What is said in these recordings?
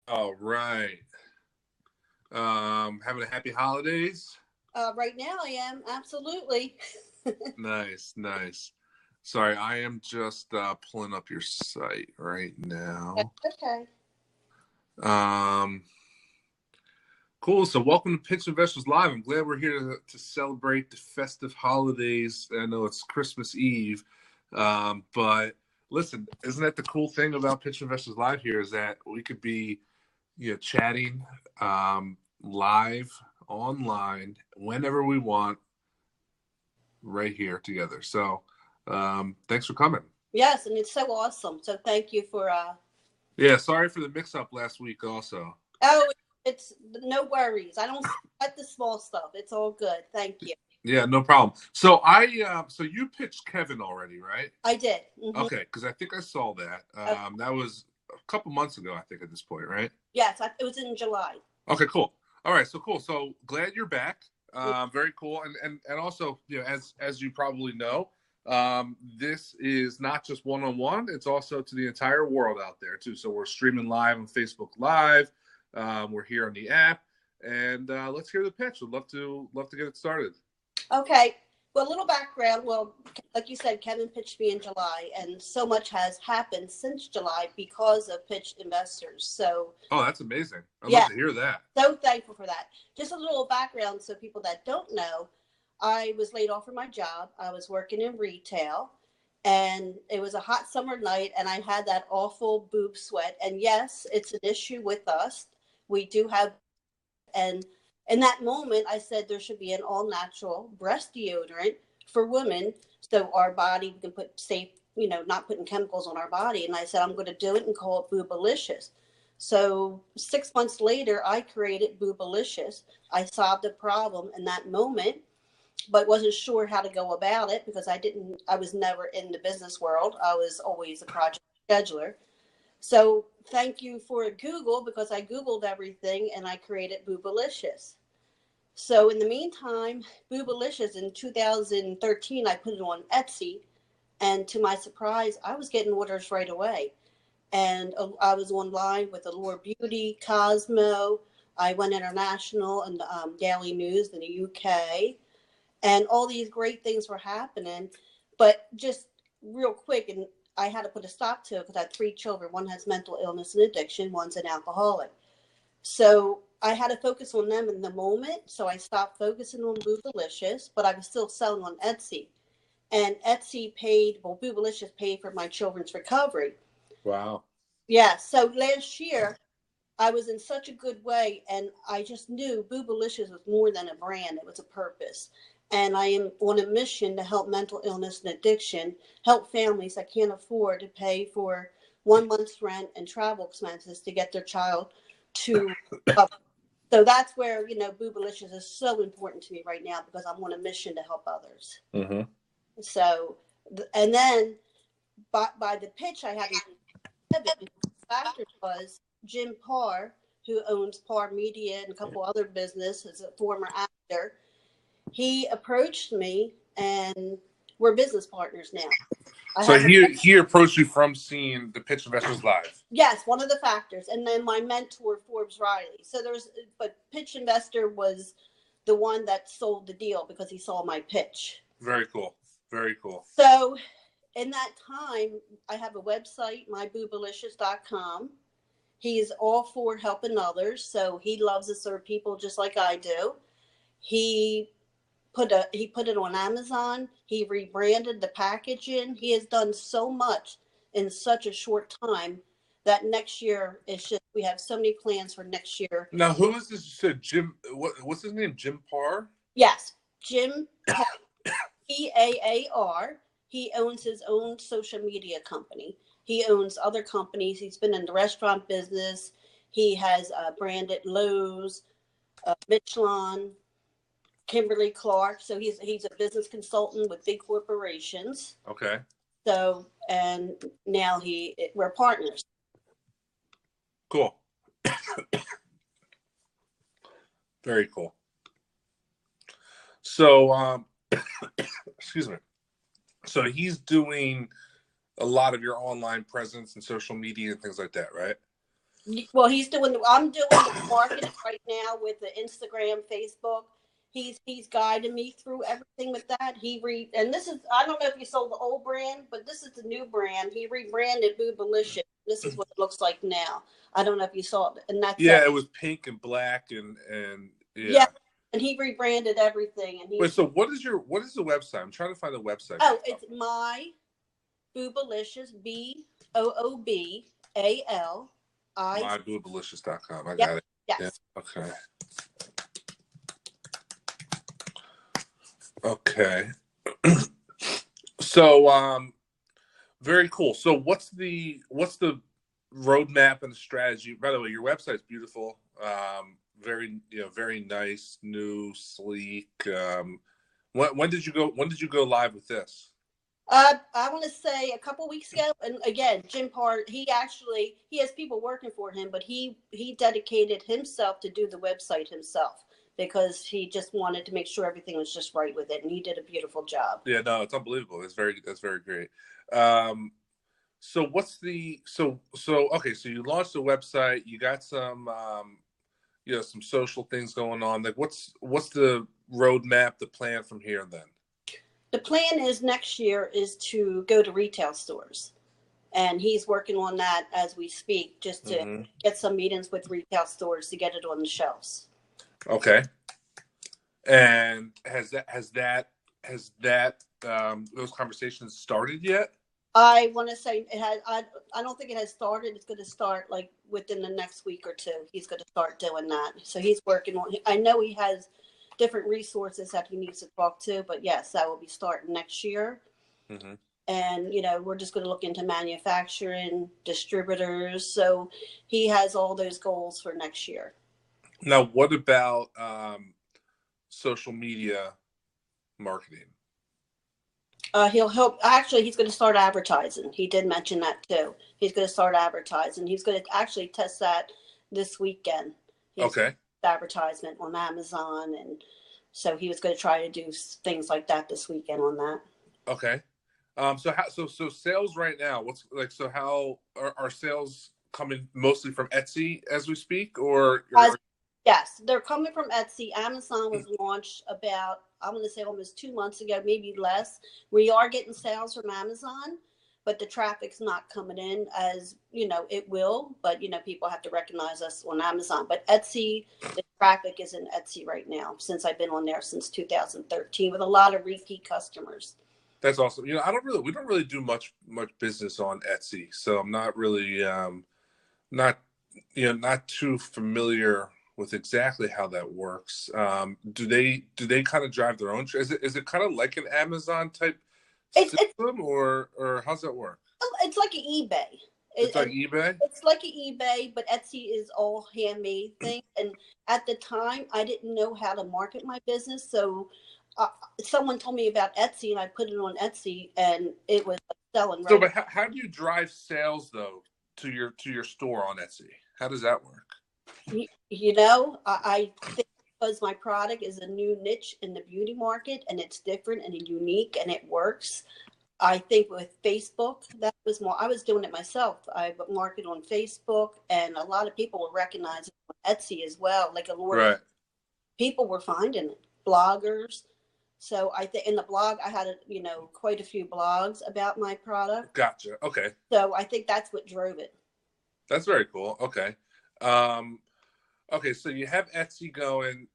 All right. Having a happy holidays? Right now I am, absolutely. Nice, nice. Sorry, I am just pulling up your site right now. Okay. Um, cool. So, welcome to Pitch Investors Live. I'm glad we're here to celebrate the festive holidays. I know it's Christmas Eve, but listen, isn't that the cool thing about Pitch Investors Live here is that we could be, chatting live online whenever we want, right here together. So, thanks for coming. Yes, and it's so awesome. So thank you for. Yeah, sorry for the mix-up last week. Also. Oh, it's no worries. I don't sweat the small stuff. It's all good. Thank you. Yeah, no problem. So so you pitched Kevin already, right? I did. Mm-hmm. Okay, because I think I saw that. Okay. That was a couple months ago, I think, at this point, right? Yes, it was in July. Okay, cool. All right, so cool. So glad you're back. Very cool. And also, as you probably know, this is not just one-on-one. It's also to the entire world out there too. So we're streaming live on Facebook Live. We're here on the app, and let's hear the pitch. We'd love to get it started. Okay. Well, a little background. Well, like you said, Kevin pitched me in July, and so much has happened since July because of pitched investors. So. Oh, that's amazing. I'd love to hear that. So thankful for that. Just a little background so people that don't know, I was laid off from my job. I was working in retail, and it was a hot summer night, and I had that awful boob sweat. And yes, it's an issue with us. We do have, and in that moment, I said there should be an all-natural breast deodorant for women, so our body can put safe, not putting chemicals on our body. And I said, I'm going to do it and call it Boobalicious. So 6 months later, I created Boobalicious. I solved the problem in that moment, but wasn't sure how to go about it because I was never in the business world. I was always a project scheduler. So thank you for Google, because I Googled everything and I created Boobalicious. So in the meantime, Boobalicious in 2013, I put it on Etsy, and to my surprise, I was getting orders right away. And I was online with Allure Beauty, Cosmo. I went international in the Daily News in the UK. And all these great things were happening. But just real quick, and I had to put a stop to it because I had 3 children. One has mental illness and addiction. One's an alcoholic. So I had to focus on them in the moment. So I stopped focusing on Boobalicious, but I was still selling on Etsy. And Etsy Boobalicious paid for my children's recovery. Wow. Yeah. So last year, I was in such a good way, and I just knew Boobalicious was more than a brand. It was a purpose. And I am on a mission to help mental illness and addiction, help families that can't afford to pay for 1 month's rent and travel expenses to get their child to so that's where, Boobalicious is so important to me right now, because I'm on a mission to help others. Mm-hmm. So, and then by the pitch I had the factor was Jim Parr, who owns Parr Media and a couple other businesses, a former actor. He approached me, and we're business partners now. So he approached you from seeing the Pitch Investors Live. Yes, one of the factors, and then my mentor Forbes Riley. So but Pitch Investor was the one that sold the deal because he saw my pitch. Very cool. Very cool. So in that time, I have a website, myboobalicious.com. He is all for helping others, so he loves to serve people just like I do. He put it on Amazon. He rebranded the packaging. He has done so much in such a short time that next year we have so many plans for next year. Now, who is this? You said Jim. What's his name? Jim Parr? Yes, Jim Parr, P-A-A-R. He owns his own social media company. He owns other companies. He's been in the restaurant business. He has branded Lowe's, Michelin, Kimberly Clark. So he's a business consultant with big corporations. Okay. So, and now we're partners. Cool. Very cool. So, excuse me. So he's doing a lot of your online presence and social media and things like that, right? Well, I'm doing the marketing right now with the Instagram, Facebook. He's guiding me through everything with that. And this is, I don't know if you sold the old brand, but this is the new brand. He rebranded Boobalicious. This is what it looks like now. I don't know if you saw it, and that's Yeah, it was pink and black and yeah. yeah. And he rebranded everything. And Wait, so what is the website? I'm trying to find the website. Oh, it's my Boobalicious, BOOBAL. MyBoobalicious.com. I Yep. got it. Yes. Yeah. Okay. So, very cool. So what's the roadmap and the strategy? By the way, your website's beautiful. Very nice, new, sleek. When did you go live with this? I want to say a couple weeks ago. And again, Jim Part, he has people working for him, but he dedicated himself to do the website himself because he just wanted to make sure everything was just right with it, and he did a beautiful job. Yeah, no, it's unbelievable. That's very great. So okay, so you launched a website, you got some some social things going on. Like what's the roadmap, the plan from here then? The plan is next year is to go to retail stores, and he's working on that as we speak, just to get some meetings with retail stores to get it on the shelves. Okay. And has that those conversations started yet? I want to say it has. I don't think it has started. It's going to start like within the next week or two. He's going to start doing that. So he's working on. I know he has different resources that he needs to talk to, but yes, that will be starting next year. Mm-hmm. And we're just going to look into manufacturing, distributors. So he has all those goals for next year. Now, what about social media marketing? He'll help. Actually, he's going to start advertising. He did mention that too. He's going to start advertising. He's going to actually test that this weekend. Okay. Advertisement on Amazon, and so he was going to try to do things like that this weekend on that. Okay. So sales right now, how are sales coming mostly from Etsy as we speak, or yes, they're coming from Etsy. Amazon was launched about, I'm going to say almost 2 months ago, maybe less. We are getting sales from Amazon, but the traffic's not coming in as, it will. But, people have to recognize us on Amazon. But Etsy, the traffic is in Etsy right now, since I've been on there since 2013 with a lot of repeat customers. That's awesome. We don't really do much business on Etsy. So I'm not really, not too familiar with exactly how that works. Do they kind of drive their own? Is it kind of like an Amazon type system, or how's that work? It's like an eBay. It's like eBay? It's like an eBay, but Etsy is all handmade things. And at the time, I didn't know how to market my business. So someone told me about Etsy, and I put it on Etsy, and it was selling. Right. So, but how do you drive sales, though, to your store on Etsy? How does that work? I think because my product is a new niche in the beauty market, and it's different and unique, and it works. I think with Facebook, that was more. I was doing it myself. I market on Facebook, and a lot of people will recognize it on Etsy as well. Like a lot of people were finding it, bloggers. So I think in the blog, I had quite a few blogs about my product. Gotcha. Okay. So I think that's what drove it. That's very cool. Okay. Okay, so you have Etsy going.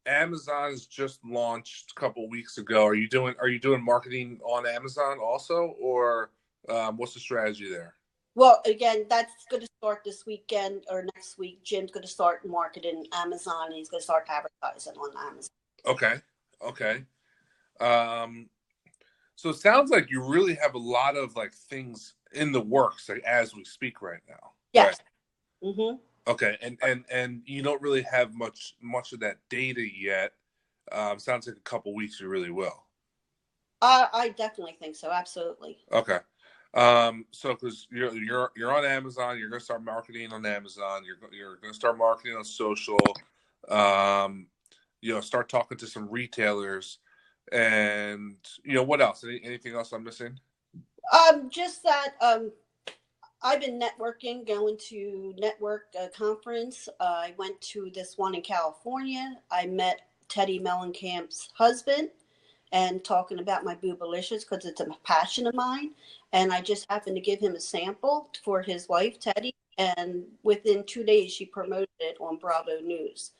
Amazon's just launched a couple weeks ago. Are you doing marketing on Amazon also, or what's the strategy there? Well, again, that's going to start this weekend or next week. Jim's going to start marketing Amazon, and he's going to start advertising on Amazon. Okay. So it sounds like you really have a lot of things in the works as we speak right now. Yes. Right? Mm-hmm. Okay, and you don't really have much of that data yet. Sounds like a couple weeks you really will. I definitely think so. Absolutely. Okay. So because you're on Amazon, you're going to start marketing on Amazon. You're going to start marketing on social. Start talking to some retailers, and what else? Anything else I'm missing? Just that. I've been networking, going to network conference. I went to this one in California. I met Teddy Mellencamp's husband and talking about my Boobalicious because it's a passion of mine. And I just happened to give him a sample for his wife, Teddy. And within 2 days, she promoted it on Bravo News.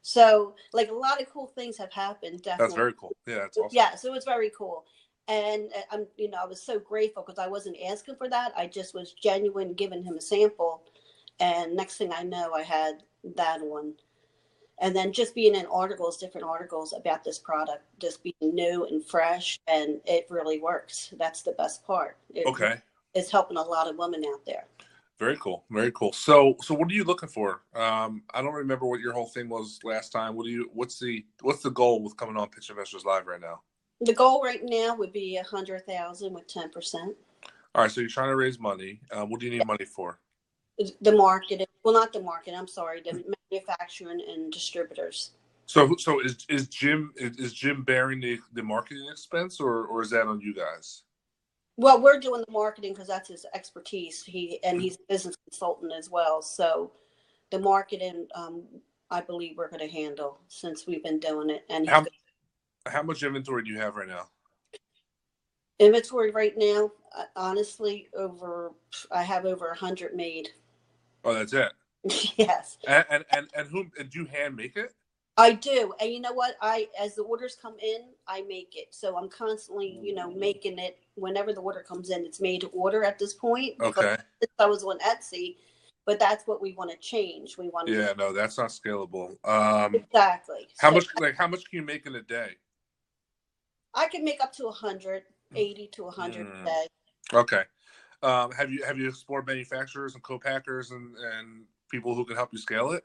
So, like, a lot of cool things have happened. That's Definitely. very cool. Yeah, that's awesome. Yeah, so it's very cool. And I was so grateful because I wasn't asking for that. I just was genuine, giving him a sample. And next thing I know, I had that one. And then just being in articles, different articles about this product, just being new and fresh, and it really works. That's the best part. Okay. It's helping a lot of women out there. Very cool. Very cool. So what are you looking for? I don't remember what your whole thing was last time. What's the goal with coming on Pitch Investors Live right now? The goal right now would be 100,000 with 10%. All right. So you're trying to raise money. What do you need money for? The market. Well, not the market. I'm sorry. The manufacturing and distributors. So is Jim bearing the marketing expense, or is that on you guys? Well, we're doing the marketing because that's his expertise. He's a business consultant as well. So the marketing, I believe we're going to handle since we've been doing it. And how much inventory do you have right now? Inventory right now, honestly, I have over 100 made. Oh, that's it. Yes. And do you hand make it? I do. And you know what? As the orders come in, I make it. So I'm constantly, making it whenever the order comes in. It's made to order at this point. Okay. I was on Etsy, but that's what we want to change. We want to. Yeah, no, that's not scalable. Exactly. How much can you make in a day? I can make up to 180 to 100 a day. Okay. Have you explored manufacturers and co-packers and people who can help you scale it?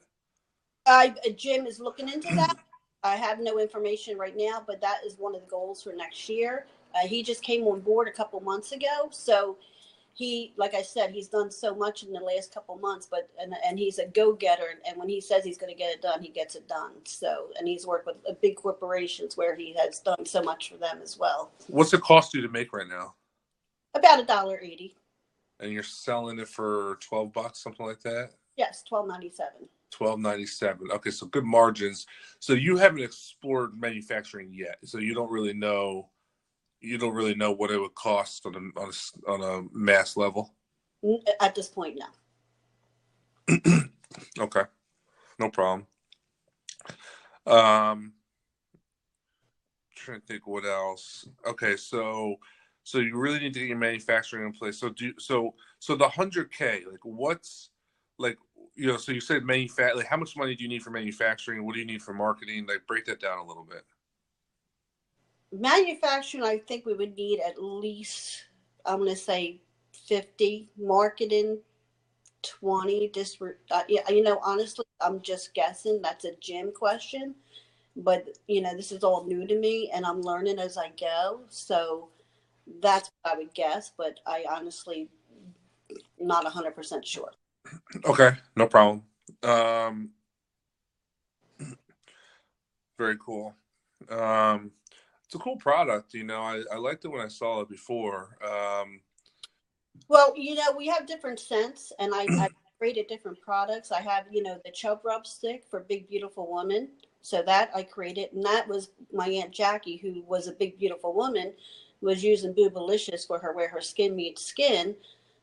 Jim is looking into that. I have no information right now, but that is one of the goals for next year. He just came on board a couple months ago, so he, like I said, he's done so much in the last couple months. But and he's a go-getter, and when he says he's going to get it done, he gets it done. So, and he's worked with big corporations where he has done so much for them as well. What's it cost you to make right now? About $1.80. And you're selling it for $12, something like that? Yes, $12.97. $12.97. Okay, so good margins. So you haven't explored manufacturing yet, so you don't really know what it would cost on a mass level. At this point, no. Okay, no problem. Trying to think what else. Okay, so you really need to get your manufacturing in place. So the 100K, like what's like, so you said like how much money do you need for manufacturing? What do you need for marketing? Like break that down a little bit. Manufacturing, I think we would need at least, I'm going to say 50. Marketing, 20. Honestly, I'm just guessing. That's a Jim question. But, this is all new to me, and I'm learning as I go. So that's what I would guess, but I honestly not 100% sure. Okay, no problem. Very cool. It's a cool product. I liked it when I saw it before. Well, we have different scents, and I created different products. I have, the Chub Rub Stick for big, beautiful women. So that I created, and that was my Aunt Jackie, who was a big, beautiful woman, was using Boobalicious for where her skin meets skin.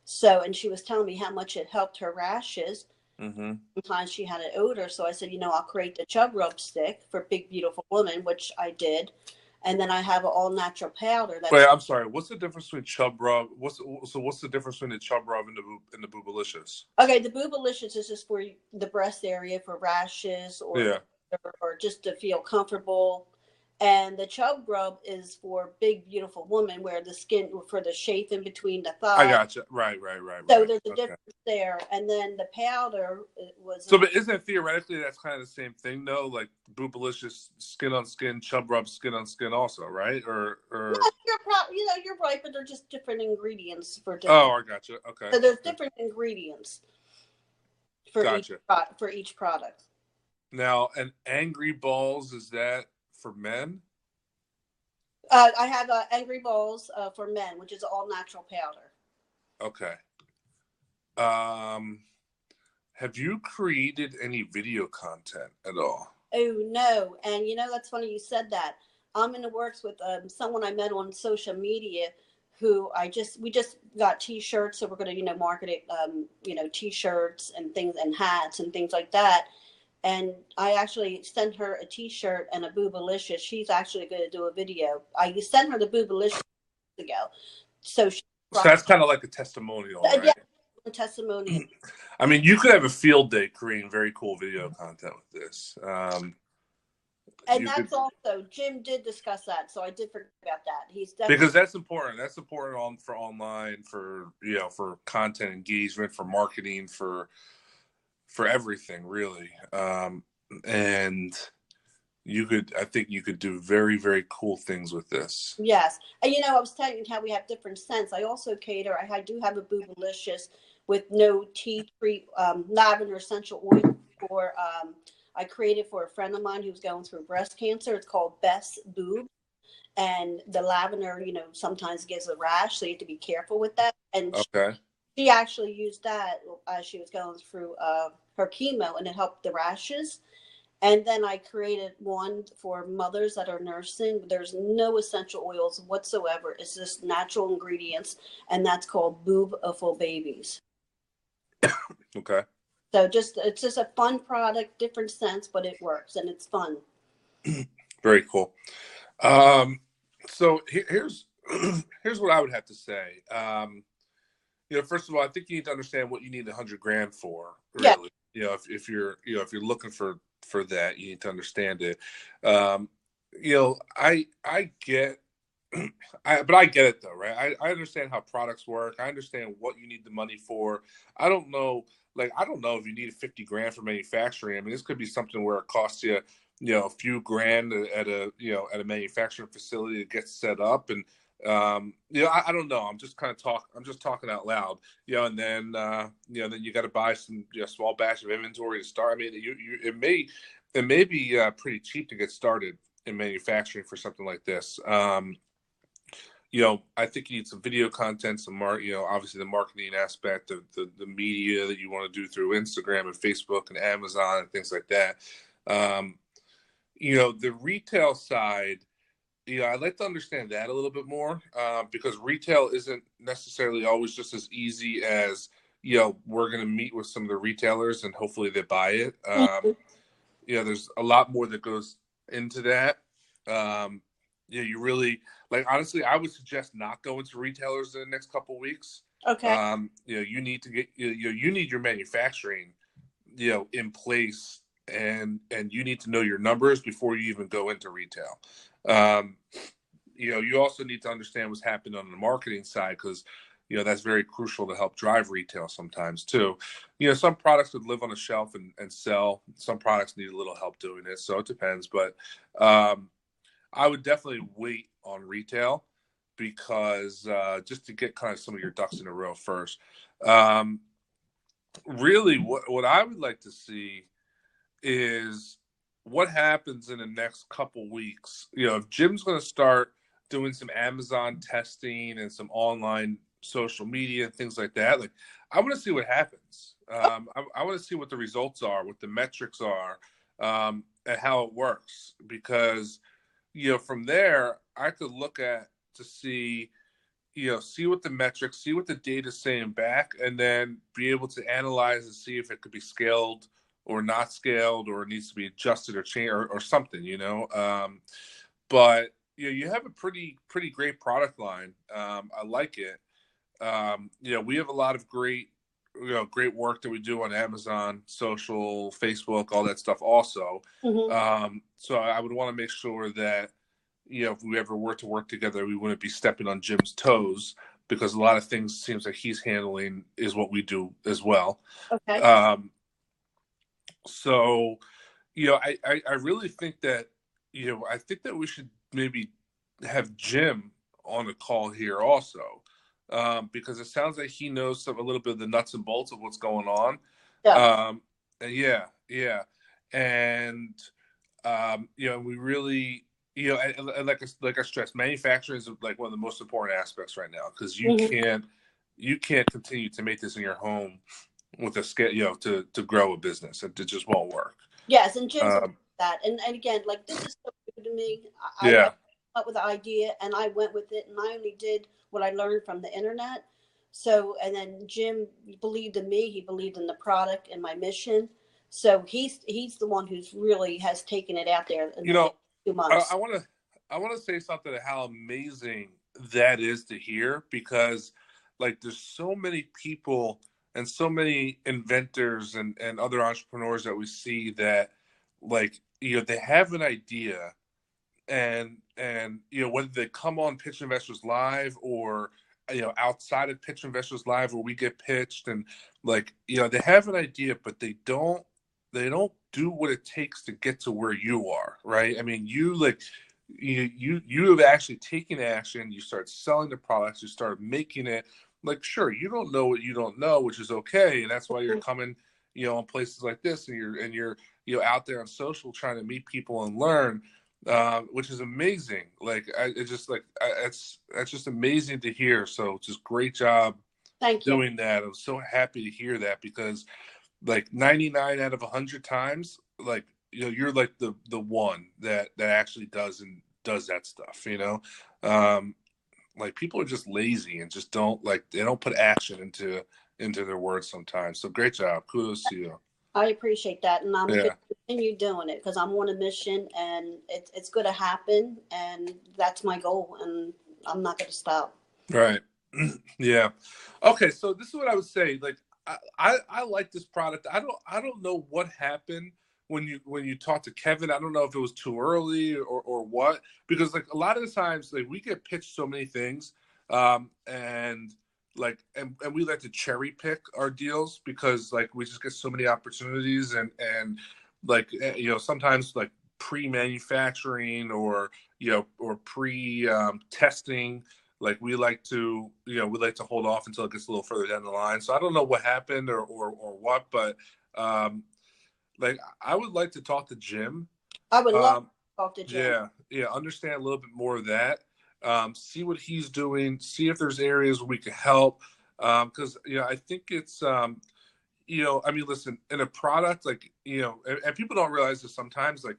So, and she was telling me how much it helped her rashes. Mm-hmm. Sometimes she had an odor. So I said, I'll create the Chub Rub Stick for big, beautiful women, which I did. And then I have an all natural powder. Wait, I'm sorry. What's the difference between Chub Rub? What's the difference between the Chub Rub and the Boobalicious? Okay, the Boobalicious is just for the breast area for rashes or just to feel comfortable. And the Chub Rub is for big, beautiful women where the skin, for the chafing between the thighs. I gotcha. Right. So there's a difference there. And then the powder was... So, but isn't it theoretically that's kind of the same thing, though? Like Boobalicious, skin on skin, Chub Rub, skin on skin also, right? Or... No, you're right, but they're just different ingredients for different... Oh, I gotcha. Okay. So there's different ingredients for each product. Now, and Angry Balls, is that for men? I have Angry Balls for men, which is all natural powder. Okay. Have you created any video content at all? Oh no! And that's funny you said that. I'm in the works with someone I met on social media, who we just got T-shirts, so we're going to market it, T-shirts and things and hats and things like that. And I actually sent her a T-shirt and a Boobalicious. She's actually going to do a video. I sent her the Boobalicious ago, so that's kind of like a testimonial, right? Yeah, a testimonial. I mean, you could have a field day creating very cool video content with this. And also, Jim did discuss that, so I did forget about that. He's because that's important. That's important for online, for for content engagement, for marketing, for everything, really. And I think you could do very, very cool things with this. Yes. And I was telling you how we have different scents. I also cater. I do have a Boobalicious with no tea tree lavender essential oil for I created for a friend of mine who's going through breast cancer. It's called Best Boob. And the lavender, sometimes gives a rash, so you have to be careful with that. And she actually used that as she was going through her chemo, and it helped the rashes. And then I created one for mothers that are nursing. There's no essential oils whatsoever. It's just natural ingredients, and that's called Boob for Babies. Okay. So it's just a fun product, different scents, but it works and it's fun. Very cool. So here's what I would have to say. First of all, I think you need to understand what you need 100 grand for. Really, yeah. If you're looking for that, you need to understand it. I get, but I get it though, right? I understand how products work. I understand what you need the money for. I don't know if you need 50 grand for manufacturing. I mean, this could be something where it costs you, a few grand at a manufacturing facility to get set up. And, I don't know. I'm just talking out loud, and then you got to buy some small batch of inventory to start. I mean, it may be pretty cheap to get started in manufacturing for something like this. I think you need some video content, obviously the marketing aspect of the media that you want to do through Instagram and Facebook and Amazon and things like that. The retail side, I'd like to understand that a little bit more, because retail isn't necessarily always just as easy as, we're going to meet with some of the retailers and hopefully they buy it. There's a lot more that goes into that. You really, honestly, I would suggest not going to retailers in the next couple of weeks. Okay. You need to get, you need your manufacturing, in place, and you need to know your numbers before you even go into retail. You also need to understand what's happening on the marketing side, because, that's very crucial to help drive retail sometimes too. Some products would live on a shelf and sell. Some products need a little help doing it. So it depends. But I would definitely wait on retail, because just to get kind of some of your ducks in a row first. Really, what I would like to see is what happens in the next couple weeks. If Jim's going to start doing some Amazon testing and some online social media and things like that, I want to see what happens. I want to see what the results are, what the metrics are, and how it works, because from there I could look at to see what the metrics, see what the data's saying back, and then be able to analyze and see if it could be scaled or not scaled, or it needs to be adjusted or changed or something, But you have a pretty great product line. I like it. We have a lot of great work that we do on Amazon, social, Facebook, all that stuff also. Mm-hmm. So I would want to make sure that, if we ever were to work together, we wouldn't be stepping on Jim's toes, because a lot of things seems like he's handling is what we do as well. Okay. So, I really think that, I think that we should maybe have Jim on the call here also, because it sounds like he knows a little bit of the nuts and bolts of what's going on. Yeah. And, we really, and like I stressed, manufacturing is one of the most important aspects right now, because you can't, you can't continue to make this in your home with a scale, to grow a business. It just won't work. Yes, and Jim's about that. And again, like, this is so new to me. I Yeah. came up with the idea and I went with it, and I only did what I learned from the internet. So, and then Jim believed in me. He believed in the product and my mission. So he's the one who's really has taken it out there in the last 2 months. I want to say something to how amazing that is to hear, because like there's so many people and so many inventors and other entrepreneurs that we see that, like, they have an idea, and whether they come on Pitch Investors Live or outside of Pitch Investors Live where we get pitched, and like they have an idea, but they don't do what it takes to get to where you are, right? I mean, you have actually taken action. You start selling the products. You start making it. Like, sure, you don't know what you don't know, which is okay, and that's why you're coming, on places like this, and you're out there on social trying to meet people and learn, which is amazing. Like, that's just amazing to hear. So, just great job doing that. I'm so happy to hear that, because like 99 out of 100 times, like you're like the one that actually does that stuff. Like, people are just lazy and just they don't put action into their words sometimes. So great job, kudos to you. I appreciate that, and I'm going to continue doing it because I'm on a mission, and it's going to happen, and that's my goal, and I'm not going to stop. Right. Yeah. Okay, so this is what I would say. Like, I like this product. I don't know what happened when you talk to Kevin. I don't know if it was too early or what, because like a lot of the times, like, we get pitched so many things, and we like to cherry pick our deals because like we just get so many opportunities, and like sometimes like pre-manufacturing or pre testing. Like, we like to hold off until it gets a little further down the line. So I don't know what happened or what, but like, I would like to talk to Jim. I would love to talk to Jim. Yeah, understand a little bit more of that. See what he's doing. See if there's areas where we can help. Because I think it's I mean, listen, in a product like and people don't realize this sometimes, like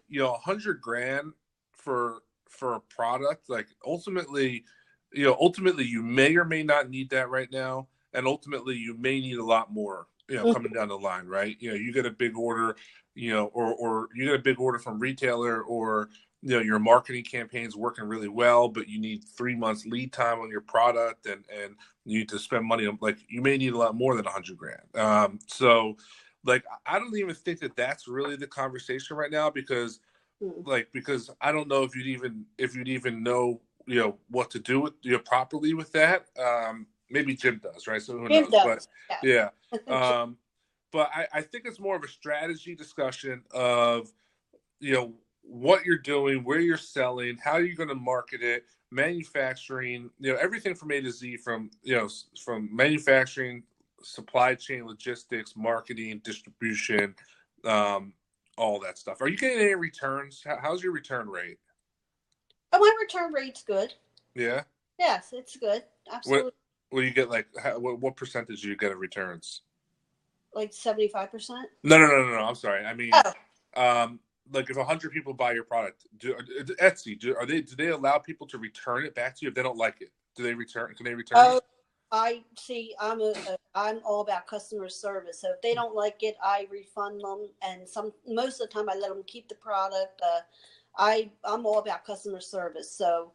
$100,000 for a product, like ultimately you may or may not need that right now, and ultimately you may need a lot more, coming down the line, right? You get a big order, or you get a big order from retailer, or your marketing campaign's working really well, but you need 3 months lead time on your product, and you need to spend money on, like, you may need a lot more than $100,000. So, like, I don't even think that that's really the conversation right now, because I don't know if you'd even know what to do with properly with that. Maybe Jim does, right? So who knows? But yeah. But I think it's more of a strategy discussion of what you're doing, where you're selling, how you're going to market it, manufacturing, everything from A to Z, from manufacturing, supply chain, logistics, marketing, distribution, all that stuff. Are you getting any returns? How's your return rate? Oh, my return rate's good. Yeah. Yes, it's good. Absolutely. What do you get? Like, what percentage do you get of returns? Like 75%. No. I'm sorry. I mean, like, if 100 people buy your product, Etsy, do they allow people to return it back to you if they don't like it? Can they return it? I see. I'm all about customer service. So if they don't like it, I refund them, and most of the time I let them keep the product. I'm all about customer service. So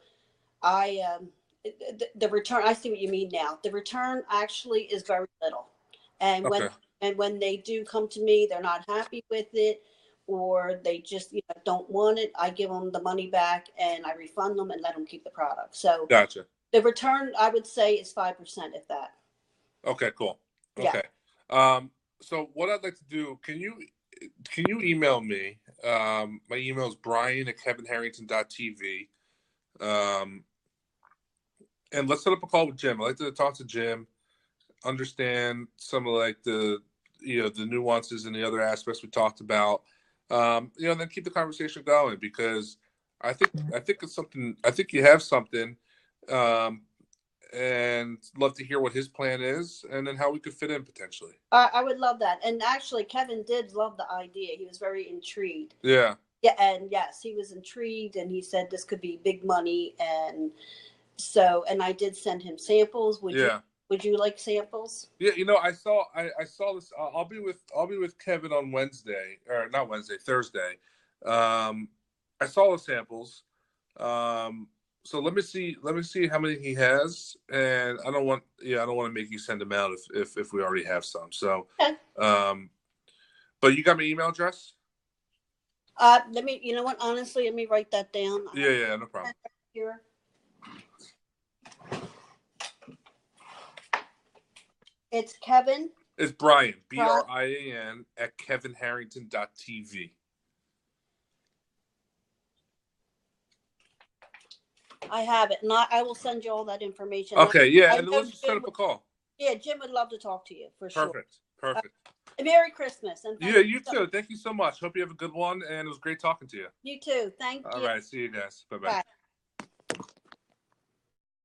the return. I see what you mean now. The return actually is very little, and when they do come to me, they're not happy with it, or they just don't want it. I give them the money back, and I refund them and let them keep the product. So gotcha. The return, I would say, is 5%, if that. Okay, cool. Okay. So what I'd like to do, can you email me? My email is brian@kevinharrington.tv. And let's set up a call with Jim. I'd like to talk to Jim, understand some of like the nuances and the other aspects we talked about. And then keep the conversation going, because I think it's something. I think you have something. and love to hear what his plan is, and then how we could fit in potentially. I would love that. And actually, Kevin did love the idea. He was very intrigued. Yeah. Yeah, and yes, he was intrigued, and he said this could be big money, and so, and I did send him samples. Would you like samples? Yeah, I saw this. I'll be with Kevin on Wednesday, or not Wednesday, Thursday. I saw the samples. So let me see how many he has, and I don't want to make you send them out if we already have some. So, okay. But you got my email address? Let me. You know what? Honestly, let me write that down. Yeah, no problem. Here. It's Kevin. It's Brian, Brian at kevinharrington.tv. I have it, and I will send you all that information. Okay, yeah, and let's just set up a call. Yeah, Jim would love to talk to you for sure. Perfect. Merry Christmas. And yeah, you too. Thank you so much. Hope you have a good one, and it was great talking to you. You too. Thank you. All right, see you guys. Bye-bye. Bye.